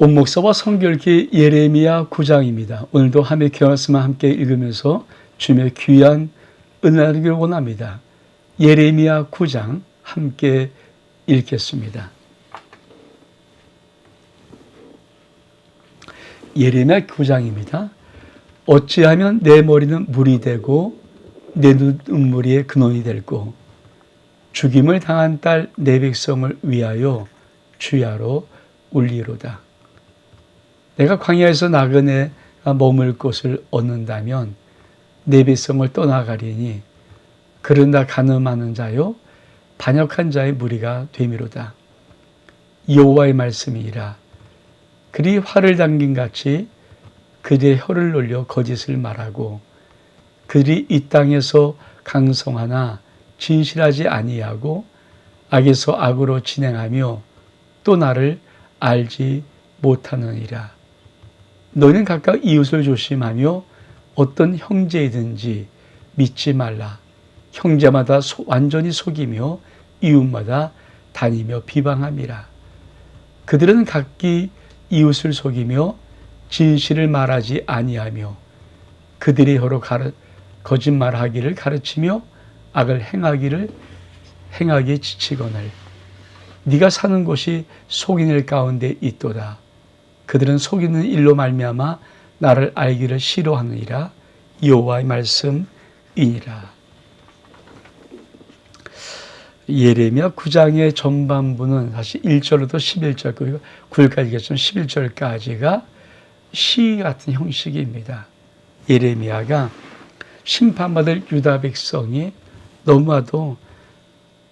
옥목서와 성결기 예레미야 9장입니다. 오늘도 함께 말씀을 함께 읽으면서 주님의 귀한 은혜를 나누기를 원합니다. 예레미야 9장 함께 읽겠습니다. 예레미야 9장입니다. 어찌하면 내 머리는 물이 되고 내 눈물이 근원이 될고 죽임을 당한 딸 내 백성을 위하여 주야로 울리로다. 내가 광야에서 나그네 머물 곳을 얻는다면 내 백성을 떠나가리니 그러나 간음하는 자요 반역한 자의 무리가 되미로다. 여호와의 말씀이라. 그리 활을 당긴 같이 그들의 혀를 놀려 거짓을 말하고 그들이 이 땅에서 강성하나 진실하지 아니하고 악에서 악으로 진행하며 또 나를 알지 못하느니라. 너희는 각각 이웃을 조심하며 어떤 형제이든지 믿지 말라. 형제마다 완전히 속이며 이웃마다 다니며 비방함이라. 그들은 각기 이웃을 속이며 진실을 말하지 아니하며 그들의 혀로 거짓말하기를 가르치며 악을 행하기에 지치거늘 네가 사는 곳이 속인일 가운데 있도다. 그들은 속이는 일로 말미암아 나를 알기를 싫어하느니라. 여호와의 말씀이니라. 예레미야 9장의 전반부는 사실 1절부터 11절 그리고 9절까지 11절까지가 시 같은 형식입니다. 예레미야가 심판받을 유다 백성이 너무나도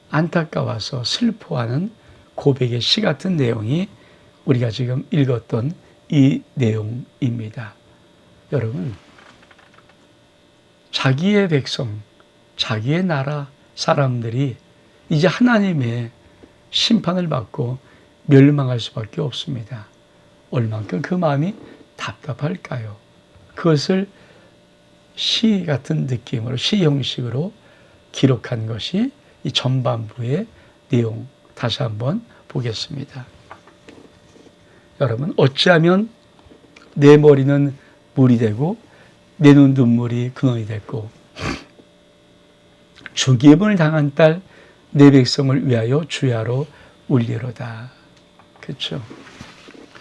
안타까워서 슬퍼하는 고백의 시 같은 내용이 우리가 지금 읽었던 이 내용입니다. 여러분, 자기의 백성, 자기의 나라 사람들이 이제 하나님의 심판을 받고 멸망할 수밖에 없습니다. 얼만큼 그 마음이 답답할까요? 그것을 시 같은 느낌으로, 시 형식으로 기록한 것이 이 전반부의 내용, 다시 한번 보겠습니다. 여러분, 어찌하면 내 머리는 물이 되고 내 눈 눈물이 근원이 됐고 죽임을 당한 딸 내 백성을 위하여 주야로 울리로다. 그렇죠?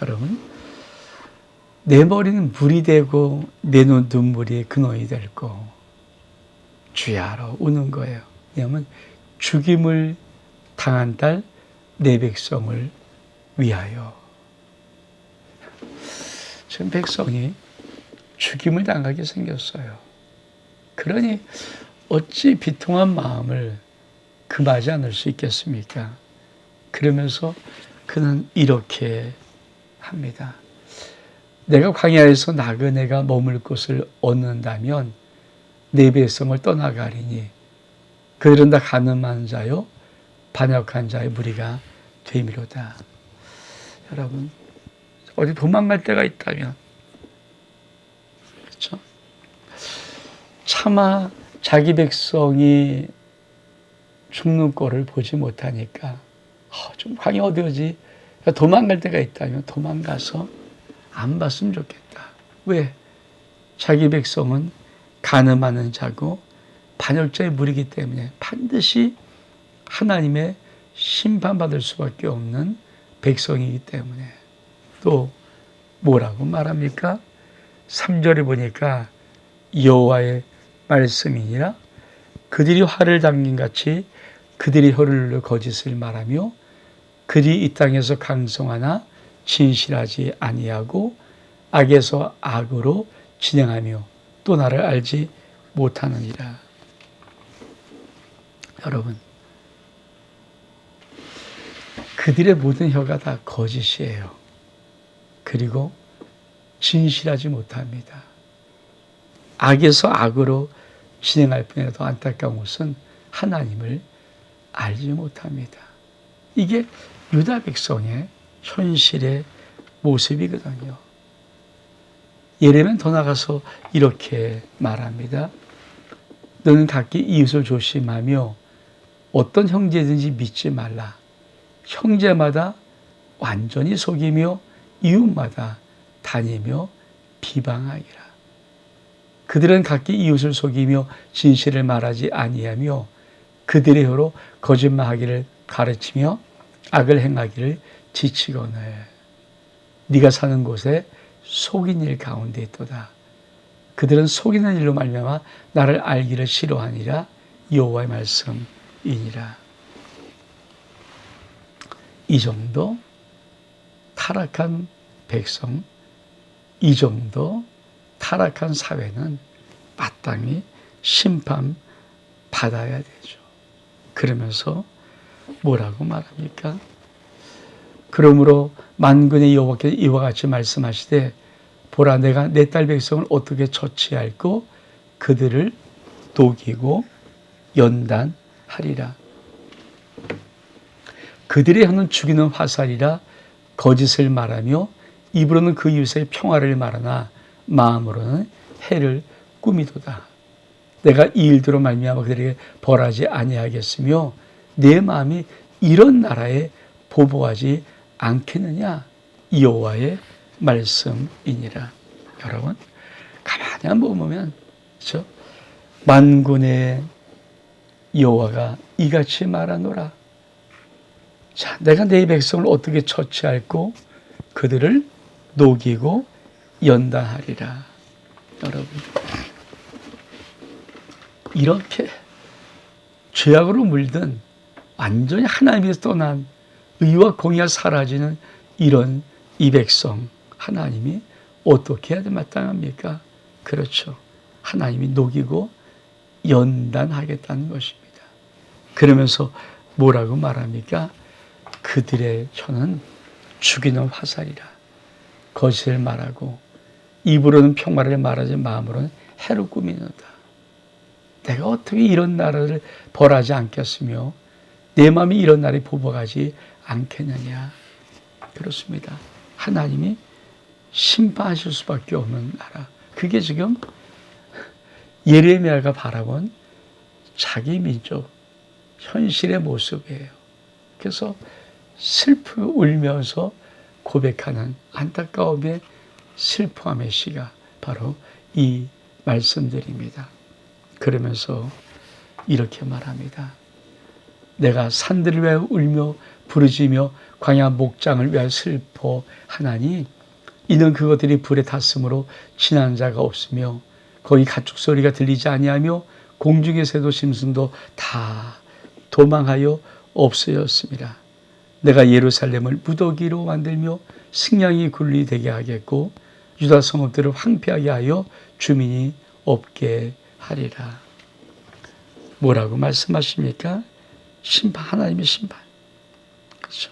여러분, 내 머리는 물이 되고 내 눈 눈물이 근원이 됐고 주야로 우는 거예요. 왜냐하면 죽임을 당한 딸 내 백성을 위하여. 지금 백성이 죽임을 당하게 생겼어요. 그러니 어찌 비통한 마음을 금하지 않을 수 있겠습니까? 그러면서 그는 이렇게 합니다. 내가 광야에서 나그네가 머물 곳을 얻는다면 내 백성을 떠나가리니 그들은 다 간음한 자요 반역한 자의 무리가 되미로다. 여러분, 어디 도망갈 데가 있다면, 그렇죠? 차마 자기 백성이 죽는 꼴을 보지 못하니까 좀 광야 어디지? 도망갈 데가 있다면 도망가서 안 봤으면 좋겠다. 왜? 자기 백성은 간음하는 자고 반역자의 무리이기 때문에 반드시 하나님의 심판받을 수밖에 없는 백성이기 때문에. 또 뭐라고 말합니까? 3절에 보니까 여호와의 말씀이니라. 그들이 활을 당긴 같이 그들이 혀를 눌러 거짓을 말하며 그들이 이 땅에서 강성하나 진실하지 아니하고 악에서 악으로 진행하며 또 나를 알지 못하느니라. 여러분, 그들의 모든 혀가 다 거짓이에요. 그리고 진실하지 못합니다. 악에서 악으로 진행할 뿐이라도 안타까운 것은 하나님을 알지 못합니다. 이게 유다 백성의 현실의 모습이거든요. 예레미야는 더 나가서 이렇게 말합니다. 너는 각기 이웃을 조심하며 어떤 형제든지 믿지 말라. 형제마다 완전히 속이며 이웃마다 다니며 비방하기라. 그들은 각기 이웃을 속이며 진실을 말하지 아니하며 그들의 혀로 거짓말하기를 가르치며 악을 행하기를 지치거늘 네가 사는 곳에 속인 일 가운데 있도다. 그들은 속이는 일로 말미암아 나를 알기를 싫어하니라. 여호와의 말씀이니라. 이 정도 타락한 백성, 이 정도 타락한 사회는 마땅히 심판받아야 되죠. 그러면서 뭐라고 말합니까? 그러므로 만군의 여호와께서 이와 같이 말씀하시되 보라 내가 내 딸 백성을 어떻게 처치할꼬 그들을 녹이고 연단하리라. 그들의 혀는 죽이는 화살이라 거짓을 말하며 입으로는 그 이웃의 평화를 말하나 마음으로는 해를 꾸미도다. 내가 이 일대로 말미암아 그들에게 벌하지 아니하겠으며 내 마음이 이런 나라에 보복하지 않겠느냐. 여호와의 말씀이니라. 여러분 가만히 한번 보면 그렇죠? 만군의 여호와가 이같이 말하노라. 자, 내가 내 백성을 어떻게 처치할꼬 그들을 녹이고 연단하리라. 여러분 이렇게 죄악으로 물든 완전히 하나님에서 떠난 의와 공의가 사라지는 이런 이 백성 하나님이 어떻게 해야 마땅합니까? 그렇죠. 하나님이 녹이고 연단하겠다는 것입니다. 그러면서 뭐라고 말합니까? 그들의 혀는 죽이는 화살이라. 거짓을 말하고 입으로는 평화를 말하지 마음으로는 해를 꾸미는다. 내가 어떻게 이런 나라를 벌하지 않겠으며 내 마음이 이런 날에 보복하지 않겠느냐. 그렇습니다. 하나님이 심판하실 수밖에 없는 나라. 그게 지금 예레미야가 바라본 자기 민족 현실의 모습이에요. 그래서 슬프고 울면서 고백하는 안타까움의 슬퍼함의 시가 바로 이 말씀들입니다. 그러면서 이렇게 말합니다. 내가 산들을 위하여 울며 부르짖으며 광야 목장을 위하여 슬퍼하나니 이는 그것들이 불에 탔으므로 지난 자가 없으며 거기 가축 소리가 들리지 아니하며 공중의 새도 짐승도 다 도망하여 없어졌습니다. 내가 예루살렘을 무더기로 만들며 식량이 굴리 되게 하겠고 유다 성읍들을 황폐하게 하여 주민이 없게 하리라. 뭐라고 말씀하십니까? 심판, 하나님의 심판. 그렇죠.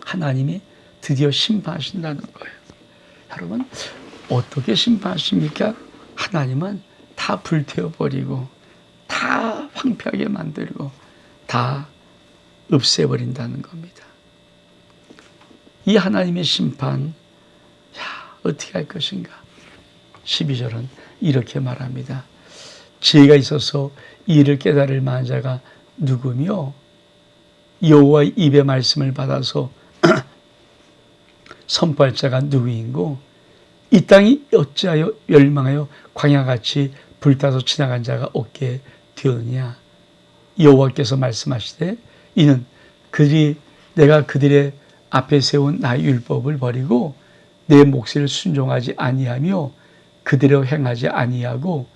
하나님이 드디어 심판하신다는 거예요. 여러분, 어떻게 심판하십니까? 하나님은 다 불태워버리고, 다 황폐하게 만들고, 다 없애버린다는 겁니다. 이 하나님의 심판, 어떻게 할 것인가? 12절은 이렇게 말합니다. 지혜가 있어서 이를 깨달을 만한 자가 누구며 여호와의 입의 말씀을 받아서 선포할 자가 누구인고 이 땅이 어찌하여 멸망하여 광야같이 불타서 지나간 자가 없게 되었느냐. 여호와께서 말씀하시되 이는 그들이 내가 그들의 앞에 세운 나의 율법을 버리고 내 몫을 순종하지 아니하며 그대로 행하지 아니하고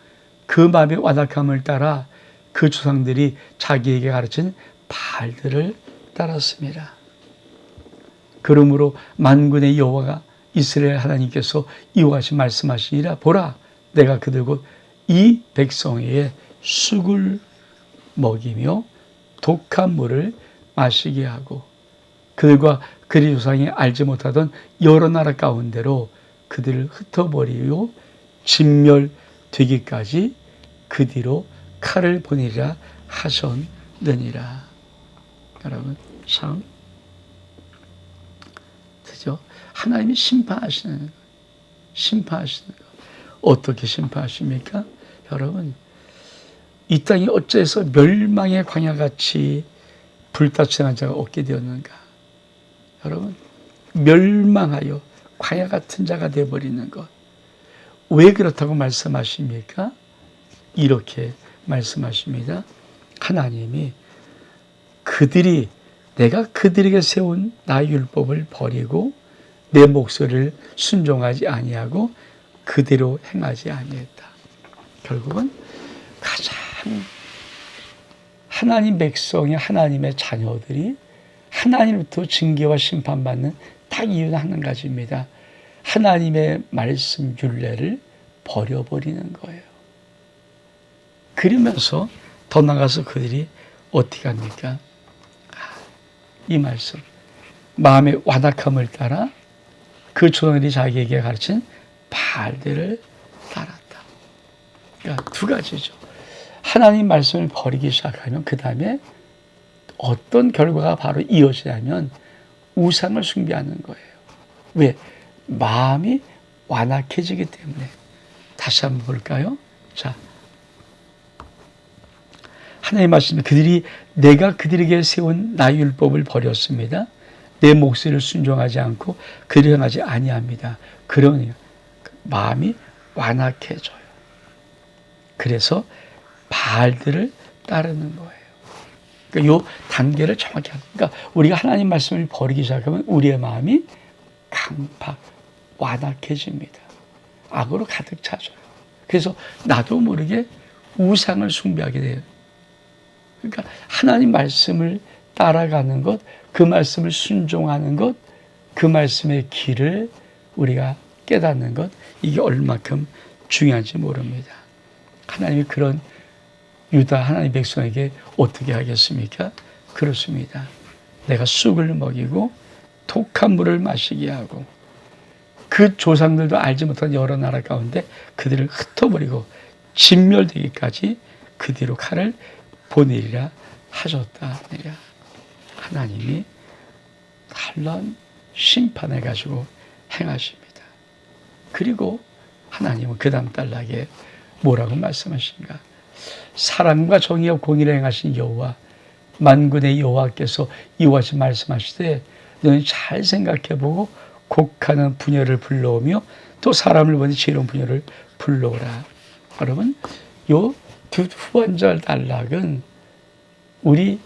그 마음의 완악함을 따라 그 조상들이 자기에게 가르친 바알들을 따랐습니다. 그러므로 만군의 여호와가 이스라엘 하나님께서 이와 같이 말씀하시니라. 보라, 내가 그들 곧 이 백성에게 쑥을 먹이며 독한 물을 마시게 하고 그들과 그리 조상이 알지 못하던 여러 나라 가운데로 그들을 흩어버리고 진멸되기까지 그 뒤로 칼을 보내리라 하셨느니라. 여러분 참 그죠? 하나님이 심판하시는 거. 어떻게 심판하십니까? 여러분 이 땅이 어째서 멸망의 광야같이 불타치는 자가 없게 되었는가? 여러분 멸망하여 광야 같은 자가 되어버리는 것. 왜 그렇다고 말씀하십니까? 이렇게 말씀하십니다. 하나님이 내가 그들에게 세운 나의 율법을 버리고 내 목소리를 순종하지 아니하고 그대로 행하지 아니했다. 결국은 가장 하나님 백성이 하나님의 자녀들이 하나님부터 징계와 심판받는 딱 이유는 한 가지입니다. 하나님의 말씀 율례를 버려버리는 거예요. 그러면서 더 나가서 그들이 어떻게 합니까? 이 말씀, 마음의 완악함을 따라 그 조상들이 자기에게 가르친 바알들을 따랐다. 그러니까 두 가지죠. 하나님 말씀을 버리기 시작하면 그 다음에 어떤 결과가 바로 이어지냐면 우상을 숭배하는 거예요. 왜? 마음이 완악해지기 때문에. 다시 한번 볼까요? 자, 하나님 말씀, 내가 그들에게 세운 나의 율법을 버렸습니다. 내 목소리를 순종하지 않고 그를 행하지 아니합니다. 그러니 마음이 완악해져요. 그래서 바알들을 따르는 거예요. 그러니까 이 단계를 정확히 그러니까 우리가 하나님 말씀을 버리기 시작하면 우리의 마음이 강팍 완악해집니다. 악으로 가득 차져요. 그래서 나도 모르게 우상을 숭배하게 돼요. 그러니까 하나님 말씀을 따라가는 것, 그 말씀을 순종하는 것, 그 말씀의 길을 우리가 깨닫는 것, 이게 얼마큼 중요한지 모릅니다. 하나님이 그런 유다 하나님 백성에게 어떻게 하겠습니까? 그렇습니다. 내가 쑥을 먹이고 독한 물을 마시게 하고 그 조상들도 알지 못한 여러 나라 가운데 그들을 흩어버리고 진멸되기까지 그 뒤로 칼을 보내리라 하셨다. 하나님이 단란 심판을 가지고 행하십니다. 그리고 하나님은 그 다음 단락에 뭐라고 말씀하신가? 사랑과 정의와 공의를 행하신 여호와 만군의 여호와께서 이와 같이 말씀하시되 너는 잘 생각해보고 곡하는 부녀를 불러오며 또 사람을 보니 지혜로운 부녀를 불러오라. 여러분, 요 두 번째 단락은 우리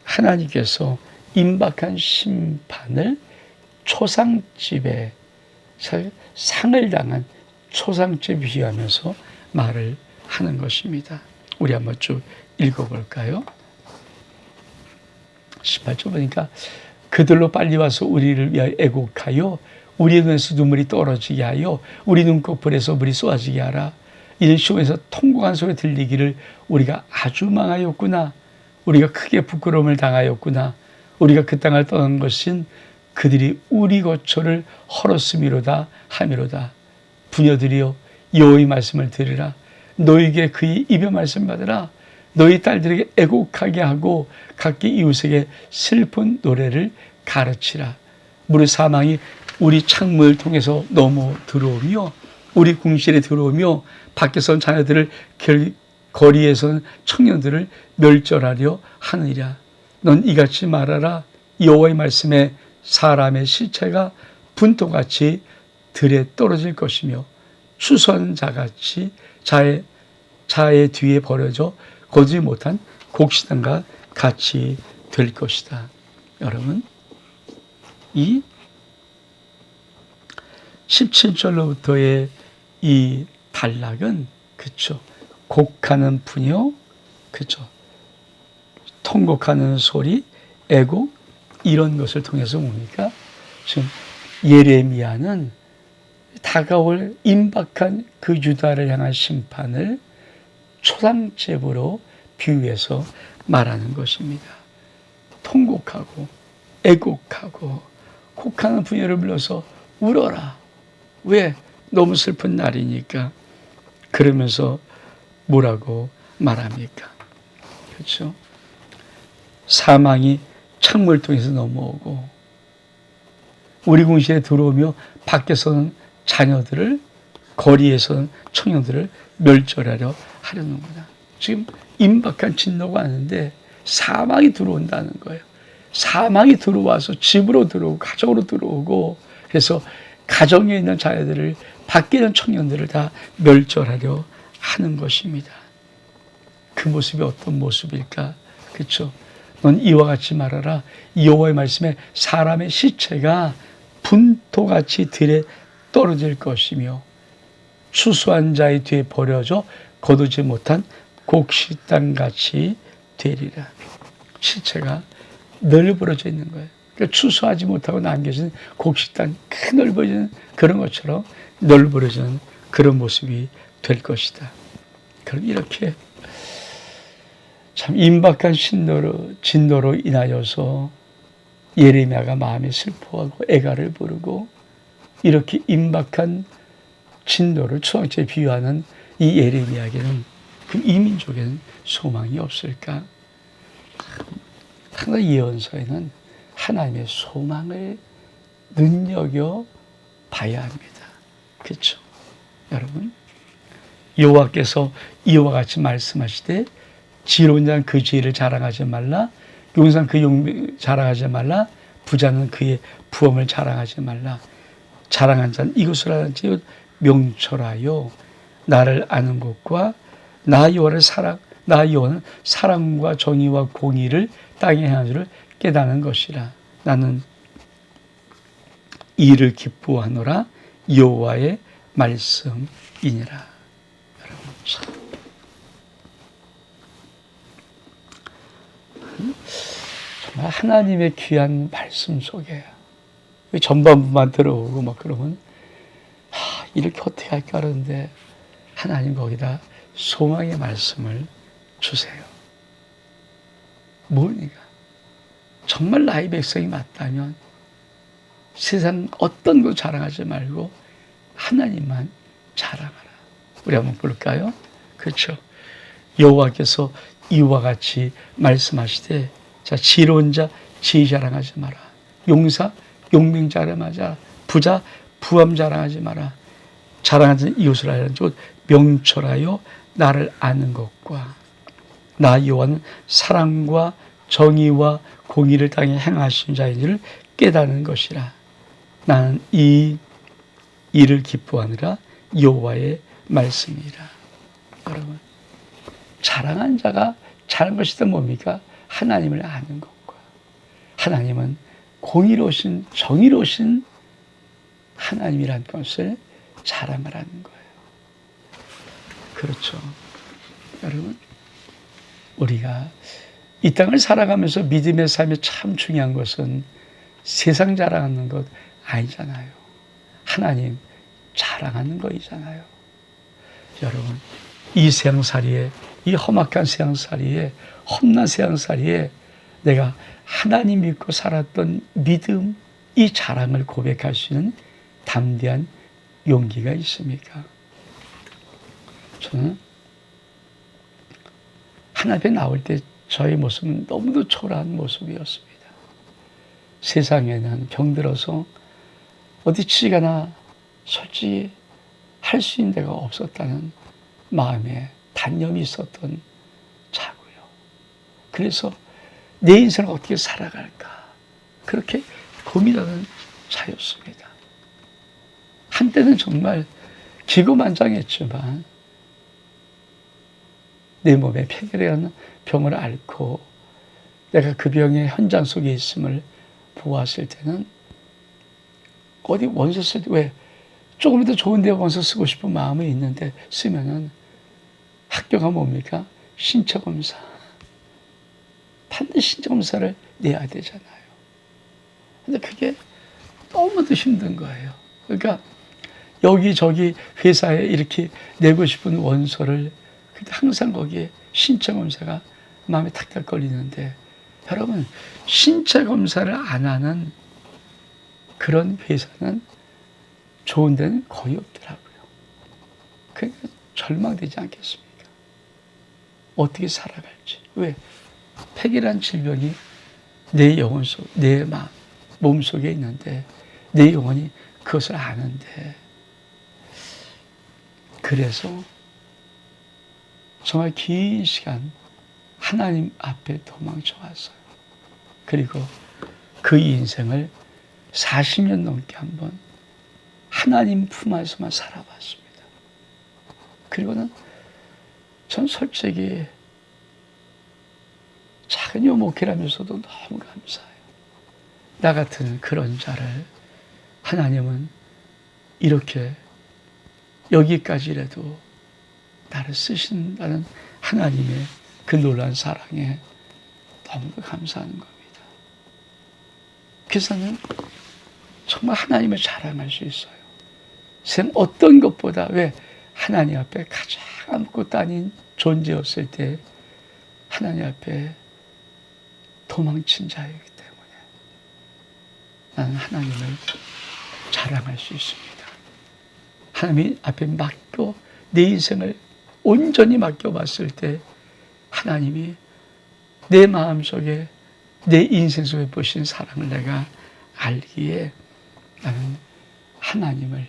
하나님께서 임박한 심판을 초상집에 상을 당한 초상집에 비유하면서 말을 하는 것입니다. 우리 한번 쭉 읽어볼까요? 18절 보니까 그들로 빨리 와서 우리를 위하여 애곡하여 우리의 눈에서 눈물이 떨어지게 하여 우리 눈꺼풀에서 물이 쏟아지게 하라. 이는 시온에서 통곡한 소리 들리기를 우리가 아주 망하였구나. 우리가 크게 부끄러움을 당하였구나. 우리가 그 땅을 떠난 것은 그들이 우리 거처를 헐었음이로다 하미로다. 부녀들이여 여호와의 말씀을 들으라. 너에게 그의 입의 말씀 받으라. 너희 딸들에게 애곡하게 하고 각기 이웃에게 슬픈 노래를 가르치라. 무릇 사망이 우리 창문을 통해서 넘어 들어오며 우리 궁실에 들어오며 밖에선 자녀들을 거리에선 청년들을 멸절하려 하느니라. 넌 이같이 말하라. 여호와의 말씀에 사람의 시체가 분토같이 들에 떨어질 것이며 추수하는 자같이 자의 뒤에 버려져 거두지 못한 곡식단과 같이 될 것이다. 여러분, 이 17절로부터의 이 단락은 그쵸, 곡하는 부녀, 그쵸, 통곡하는 소리, 애곡, 이런 것을 통해서 뭡니까? 지금 예레미야는 다가올 임박한 그 유다를 향한 심판을 초상집으로 비유해서 말하는 것입니다. 통곡하고 애곡하고 곡하는 부녀를 불러서 울어라. 왜? 너무 슬픈 날이니까. 그러면서 뭐라고 말합니까? 그렇죠? 사망이 창문을 통해서 넘어오고 우리 궁실에 들어오며 밖에서는 자녀들을, 거리에서는 청년들을 멸절하려 하려는구나. 지금 임박한 진노가 왔는데 사망이 들어온다는 거예요. 사망이 들어와서 집으로 들어오고 가정으로 들어오고, 그래서 가정에 있는 자녀들을, 밖에 있는 청년들을 다 멸절하려 하는 것입니다. 그 모습이 어떤 모습일까? 그렇죠? 넌 이와 같이 말하라. 여호와의 말씀에 사람의 시체가 분토같이 들에 떨어질 것이며 추수한 자의 뒤에 버려져 거두지 못한 곡식단같이 되리라. 시체가 널브러져 있는 거예요. 그러니까 추수하지 못하고 남겨진 곡식단, 큰 넓어지는 그런 것처럼 널브러지는 그런 모습이 될 것이다. 그럼 이렇게 참 임박한 진노로 인하여서 예레미야가 마음이 슬퍼하고 애가를 부르고, 이렇게 임박한 진노를 추앙죄에 비유하는 이 예레미야에게는, 그럼 이 민족에는 소망이 없을까? 항상 예언서에는 하나님의 소망을 눈여겨 봐야 합니다. 그렇죠? 여러분, 여호와께서 이와 같이 말씀하시되 지혜로운 자는 그 지혜를 자랑하지 말라, 용사는 그 용맹 자랑하지 말라, 부자는 그의 부엄을 자랑하지 말라. 자랑한 자는 이것을 알지 명철하여 나를 아는 것과 나 여호와는 사랑과 정의와 공의를 땅에 행한 줄을 깨닫는 것이라. 나는 이를 기뻐하노라. 여호와의 말씀이니라. 여러분, 정말 하나님의 귀한 말씀 속에 전반부만 들어오고 막 그러면 이렇게 어떻게 할까 하는데, 하나님 거기다 소망의 말씀을 주세요. 뭡니까? 정말 나의 백성이 맞다면 세상 어떤 것 자랑하지 말고 하나님만 자랑하라. 우리 한번 볼까요? 그렇죠. 여호와께서 이와 같이 말씀하시되, 자, 지혜로운 자 지혜 자랑하지 마라. 용사 용맹 자랑하지 마라. 부자 부함 자랑하지 마라. 자랑하는 이웃을 알는 즉 명철하여 나를 아는 것과 나 여호와는 사랑과 정의와 공의를 땅에 행하신 자인지를 깨닫는 것이라. 나는 이 일을 기뻐하느라 여호와의 말씀이라. 여러분, 자랑한 자가 자란 것이 뭡니까? 하나님을 아는 것과, 하나님은 공의로우신 정의로우신 하나님이란 것을 자랑을 하는 거예요. 그렇죠. 여러분, 우리가 이 땅을 살아가면서 믿음의 삶에 참 중요한 것은 세상 자랑하는 것 아니잖아요. 하나님 자랑하는 거이잖아요. 여러분, 이 세상살이에, 이 험악한 세상살이에, 험난 세상살이에 내가 하나님 믿고 살았던 믿음, 이 자랑을 고백할 수 있는 담대한 용기가 있습니까? 저는 하나님 앞에 나올 때 저의 모습은 너무도 초라한 모습이었습니다. 세상에는 병들어서 어디 치가나 솔직히 할 수 있는 데가 없었다는 마음에 단념이 있었던 자고요. 그래서 내 인생을 어떻게 살아갈까, 그렇게 고민하는 자였습니다. 한때는 정말 기고만장했지만 내 몸에 폐결이라는 병을 앓고 내가 그 병의 현장 속에 있음을 보았을 때는 어디 원서 쓸 때 왜 조금이라도 좋은 데 원서 쓰고 싶은 마음이 있는데 쓰면은 학교가 뭡니까? 신체검사. 반드시 신체검사를 내야 되잖아요. 근데 그게 너무도 힘든 거예요. 그러니까 여기저기 회사에 이렇게 내고 싶은 원서를 항상 거기에 신체검사가 마음에 탁탁 걸리는데, 여러분, 신체검사를 안 하는 그런 회사는 좋은 데는 거의 없더라고요. 그러니까 절망되지 않겠습니까? 어떻게 살아갈지. 왜? 폐기란 질병이 내 영혼 속, 내 몸 속에 있는데 내 영혼이 그것을 아는데, 그래서 정말 긴 시간 하나님 앞에 도망쳐 왔어요. 그리고 그 인생을 40년 넘게 한번 하나님 품 안에서만 살아봤습니다. 그리고는 전 솔직히 작은 요목회라면서도 너무 감사해요. 나 같은 그런 자를 하나님은 이렇게 여기까지라도 나를 쓰신다는 하나님의 그 놀라운 사랑에 너무 감사하는 겁니다. 그래서 저는 정말 하나님을 자랑할 수 있어요. 세상 어떤 것보다 왜 하나님 앞에 가장 아무것도 아닌 존재였을 때 하나님 앞에 도망친 자이기 때문에 나는 하나님을 자랑할 수 있습니다. 하나님 앞에 맡겨 내 인생을 온전히 맡겨봤을 때 하나님이 내 마음속에 내 인생 속에 보신 사랑을 내가 알기에 나는 하나님을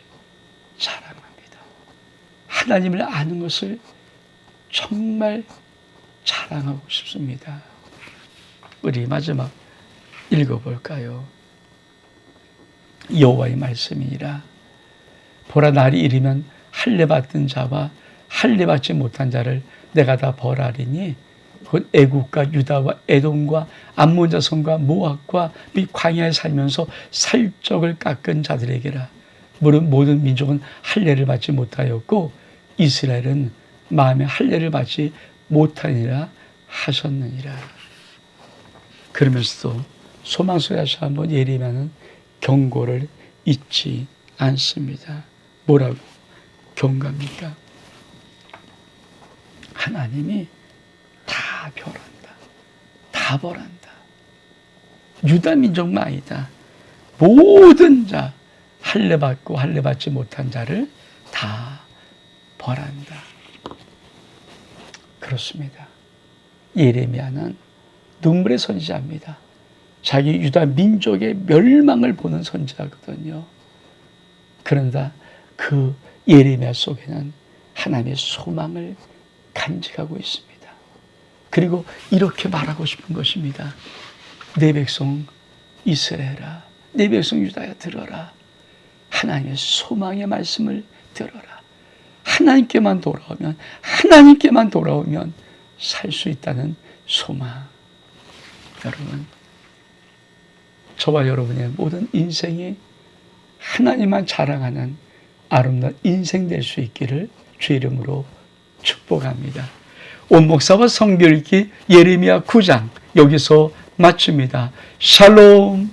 자랑합니다. 하나님을 아는 것을 정말 자랑하고 싶습니다. 우리 마지막 읽어볼까요? 여호와의 말씀이니라. 보라, 날이 이르면 할례 받던 자와 할례 받지 못한 자를 내가 다 벌하리니 곧 애국과 유다와 에돔과 암몬 자손과 모압과 및 광야에 살면서 살적을 깎은 자들에게라. 모든 민족은 할례를 받지 못하였고 이스라엘은 마음에 할례를 받지 못하니라 하셨느니라. 그러면서도 소망소에서 한번 예레미야는 경고를 잊지 않습니다. 뭐라고 경고합니까? 하나님이 다 벌한다. 다 벌한다. 유다 민족만 아니다. 모든 자, 할례 받고 할례 받지 못한 자를 다 벌한다. 그렇습니다. 예레미야는 눈물의 선지자입니다. 자기 유다 민족의 멸망을 보는 선지자거든요. 그런데 그 예레미야 속에는 하나님의 소망을 간직하고 있습니다. 그리고 이렇게 말하고 싶은 것입니다. 내 백성 이스라엘아, 내 백성 유다야 들어라. 하나님의 소망의 말씀을 들어라. 하나님께만 돌아오면 살 수 있다는 소망. 여러분, 저와 여러분의 모든 인생이 하나님만 자랑하는 아름다운 인생 될 수 있기를 주의 이름으로 축복합니다. 온목사와 성경 읽기 예레미야 9장 여기서 마칩니다. 샬롬.